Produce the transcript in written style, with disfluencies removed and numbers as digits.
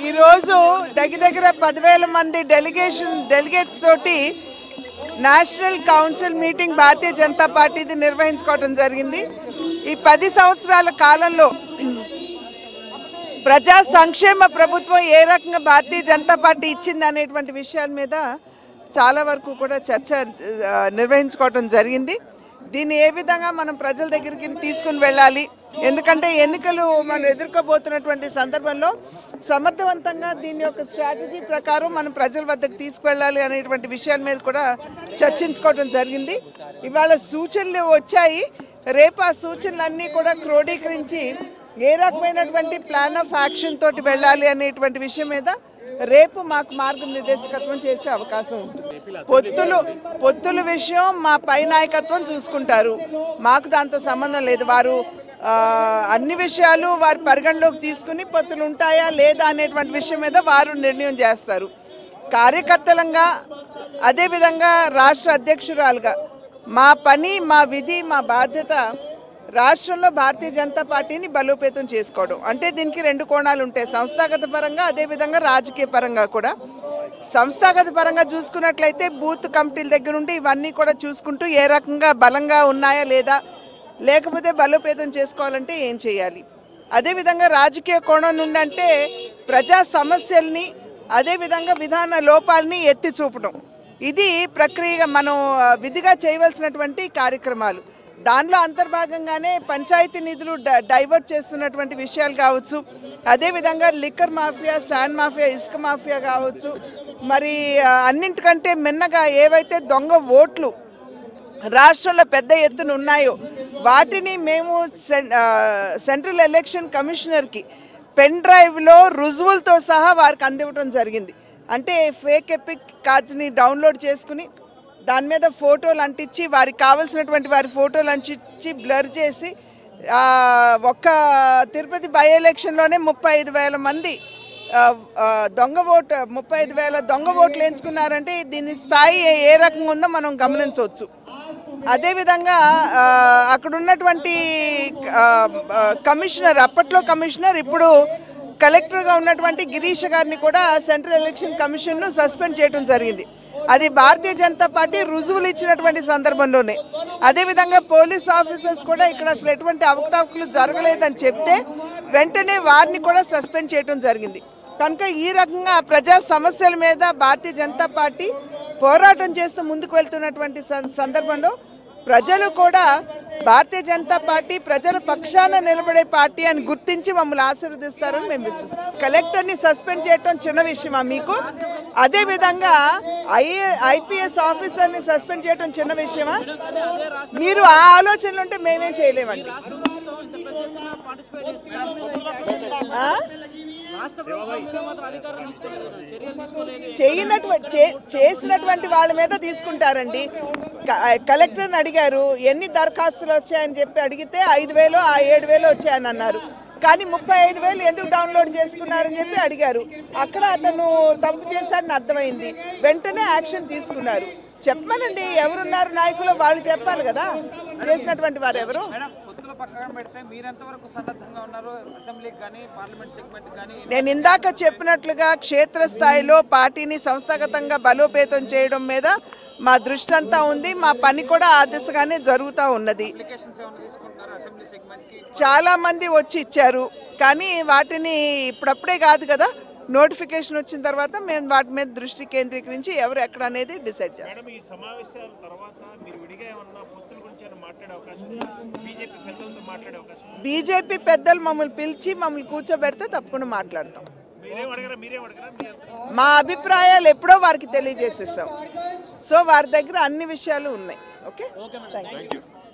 ఈరోజు దగ్గర 10,000 మంది డెలిగేట్స్ తోటి national council meeting Bharatiya Janata పార్టీది నిర్వహించుకోవడం జరిగింది. ఈ 10 సంవత్సరాల కాలంలో ప్రజా సంక్షేమ ప్రభుత్వం ఏ రకంగా భారతీయ జనతా పార్టీ ఇచ్చింది అనేటువంటి విషయాల మీద చాలా వరకు కూడా చర్చ నిర్వహించుకోవడం జరిగింది. దీన్ని ఏ విధంగా మనం ప్రజల దగ్గరికి తీసుకుని వెళ్ళాలి, ఎందుకంటే ఎన్నికలు మనం ఎదుర్కోబోతున్నటువంటి సందర్భంలో సమర్థవంతంగా దీని యొక్క స్ట్రాటజీ ప్రకారం మనం ప్రజల వద్దకు తీసుకువెళ్ళాలి అనేటువంటి విషయాల మీద కూడా చర్చించుకోవడం జరిగింది. ఇవాళ సూచనలు వచ్చాయి. రేపు ఆ సూచనలన్నీ కూడా క్రోడీకరించి ఏ రకమైనటువంటి ప్లాన్ ఆఫ్ యాక్షన్ తోటి వెళ్ళాలి అనేటువంటి విషయం మీద రేపు మాకు మార్గనిర్దేశకత్వం చేసే అవకాశం ఉంటుంది. పొత్తుల విషయం మా పై నాయకత్వం చూసుకుంటారు, మాకు దాంతో సంబంధం లేదు. వారు అన్ని విషయాలు వారి పరిగణలోకి తీసుకుని పొత్తులు ఉంటాయా లేదా అనేటువంటి విషయం మీద వారు నిర్ణయం చేస్తారు. కార్యకర్తలంగా అదేవిధంగా రాష్ట్ర అధ్యక్షురాలుగా మా పని, మా విధి, మా బాధ్యత రాష్ట్రంలో భారతీయ జనతా పార్టీని బలోపేతం చేసుకోవడం. అంటే దీనికి 2 కోణాలు ఉంటాయి, సంస్థాగత పరంగా అదేవిధంగా రాజకీయ పరంగా కూడా. సంస్థాగత పరంగా చూసుకున్నట్లయితే బూత్ కమిటీల దగ్గర నుండి ఇవన్నీ కూడా చూసుకుంటూ ఏ రకంగా బలంగా ఉన్నాయా లేదా, లేకపోతే బలోపేతం చేసుకోవాలంటే ఏం చేయాలి. అదేవిధంగా రాజకీయ కోణం నుండి అంటే ప్రజా సమస్యల్ని అదేవిధంగా విధాన లోపాలని ఎత్తి చూపడం. ఇది ప్రక్రియగా మనం విధిగా చేయవలసినటువంటి కార్యక్రమాలు. దానిలో అంతర్భాగంగానే పంచాయతీ నిధులు డైవర్ట్ చేస్తున్నటువంటి విషయాలు కావచ్చు, అదేవిధంగా లిక్కర్ మాఫియా, శాండ్ మాఫియా, ఇసుక మాఫియా కావచ్చు, మరి అన్నింటికంటే మిన్నగా ఏవైతే దొంగ ఓట్లు రాష్ట్రంలో పెద్ద ఎత్తున ఉన్నాయో వాటిని మేము సెంట్రల్ ఎలక్షన్ కమిషనర్కి పెన్ డ్రైవ్లో రుజువులతో సహా వారికి అందివ్వడం జరిగింది. అంటే ఫేక్ ఎపిక్ కార్డ్స్ని డౌన్లోడ్ చేసుకుని దాని మీద ఫోటోలు అంటించి వారికి కావాల్సినటువంటి వారి ఫోటోలు అంటించి బ్లర్ చేసి ఒక్క తిరుపతి బై ఎలక్షన్లోనే 35,000 మంది దొంగ ఓటు 35,000 దొంగ ఓట్లు ఎంచుకున్నారంటే దీని స్థాయి ఏ రకంగా ఉందో మనం గమనించవచ్చు. అదేవిధంగా అక్కడ ఉన్నటువంటి కమిషనర్, అప్పట్లో కమిషనర్, ఇప్పుడు కలెక్టర్గా ఉన్నటువంటి గిరీష్ గారిని కూడా సెంట్రల్ ఎలక్షన్ కమిషన్ను సస్పెండ్ చేయడం జరిగింది. అది భారతీయ జనతా పార్టీ రుజువులు ఇచ్చినటువంటి సందర్భంలోనే. అదేవిధంగా పోలీస్ ఆఫీసర్స్ కూడా ఇక్కడ అసలు ఎటువంటి అవకతవకలు జరగలేదని చెప్తే వెంటనే వారిని కూడా సస్పెండ్ చేయడం జరిగింది. కనుక ఈ రకంగా ప్రజా సమస్యల మీద భారతీయ జనతా పార్టీ పోరాటం చేస్తూ ముందుకు వెళ్తున్నటువంటి సందర్భంలో ప్రజలు కూడా భారతీయ జనతా పార్టీ ప్రజల పక్షాన నిలబడే పార్టీ అని గుర్తించి మమ్మల్ని ఆశీర్వదిస్తారని మేము విశ్వసిస్తాం. కలెక్టర్ని సస్పెండ్ చేయడం చిన్న విషయమా మీకు? అదేవిధంగా ఐపీఎస్ ఆఫీసర్ని సస్పెండ్ చేయడం చిన్న విషయమా? మీరు ఆ ఆలోచనలు ఉంటే మేమేం చేయలేమండి. చేసినటువంటి వాళ్ళ మీద తీసుకుంటారండి. కలెక్టర్ని అడిగారు ఎన్ని దరఖాస్తులు వచ్చాయని చెప్పి అడిగితే 5,000 7,000 వచ్చాయని అన్నారు. కానీ 35,000 ఎందుకు డౌన్లోడ్ చేసుకున్నారని చెప్పి అడిగారు. అక్కడ అతను తప్పు చేశాడని అర్థమైంది, వెంటనే యాక్షన్ తీసుకున్నారు. చెప్పమనండి, ఎవరున్నారు నాయకులు వాళ్ళు చెప్పాలి కదా చేసినటువంటి వారు ఎవరు. నేను ఇందాక చెప్పినట్లుగా క్షేత్రస్థాయిలో పార్టీని సంస్థాగతంగా బలోపేతం చేయడం మీద మా దృష్టి అంతా ఉంది. మా పని కూడా ఆ దిశగానే జరుగుతూ ఉన్నది. చాలా మంది వచ్చి ఇచ్చారు, కానీ వాటిని ఇప్పుడప్పుడే కాదు కదా, నోటిఫికేషన్ వచ్చిన తర్వాత మేము వాటి మీద దృష్టి కేంద్రీకరించి ఎవరు ఎక్కడ అనేది డిసైడ్ చేస్తాం. బీజేపీ పెద్దలు మమ్మల్ని పిలిచి మమ్మల్ని కూర్చోబెడితే తప్పకుండా మాట్లాడతాం. మా అభిప్రాయాలు ఎప్పుడో వారికి తెలియజేసేసాం. సో వారి దగ్గర అన్ని విషయాలు ఉన్నాయి. Okay, thank you.